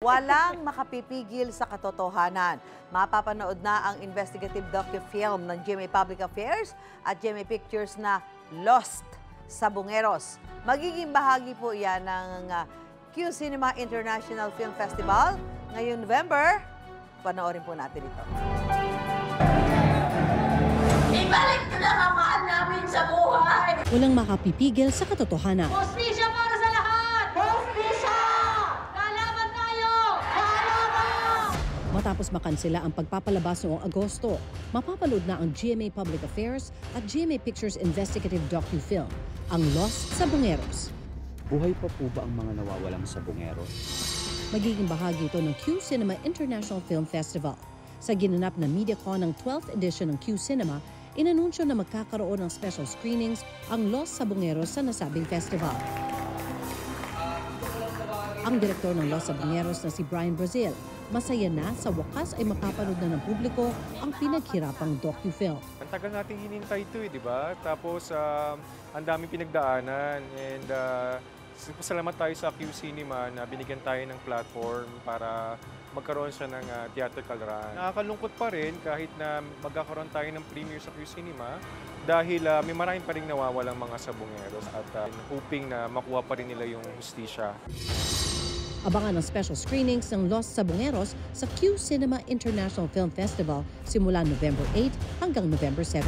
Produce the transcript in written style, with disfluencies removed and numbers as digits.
Walang makapipigil sa katotohanan. Mapapanood na ang investigative docu-film ng GMA Public Affairs at GMA Pictures na Lost sa Bungeros. Magiging bahagi po yan ng Q Cinema International Film Festival ngayong November. Panoorin po natin ito. Ibalik na lang ang mahal namin sa buhay! Walang makapipigil sa katotohanan. Hustisya para sa lahat! Hustisya! Lalaban tayo! Lalaban! Matapos makansela ang pagpapalabas noong Agosto, mapapanood na ang GMA Public Affairs at GMA Pictures investigative docu-film, ang Lost sa Bungeros. Buhay pa po ba ang mga nawawalang sa Bungeros? Magiging bahagi ito ng Q Cinema International Film Festival. Sa ginanap na MediaCon ng 12th edition ng Q Cinema, inanunsyo na magkakaroon ng special screenings ang Lost sa Bungeros sa nasabing festival. Ang direktor ng Lost sa Bungeros na si Brian Brazil, masaya na sa wakas ay mapapanood na ng publiko ang pinaghirapang docu-film. Ang tagal nating hinintay ito di ba? Tapos ang daming pinagdaanan and salamat tayo sa Q Cinema na binigyan tayo ng platform para magkaroon siya ng theatrical run. Nakakalungkot pa rin kahit na magkakaroon tayo ng premiere sa Q Cinema dahil may maraming pa rin nawawalang mga sabungeros at hoping na makuha pa rin nila yung hustisya. Abangan ang special screenings ng Lost sa Bungeros sa Q Cinema International Film Festival simula November 8 hanggang November 17.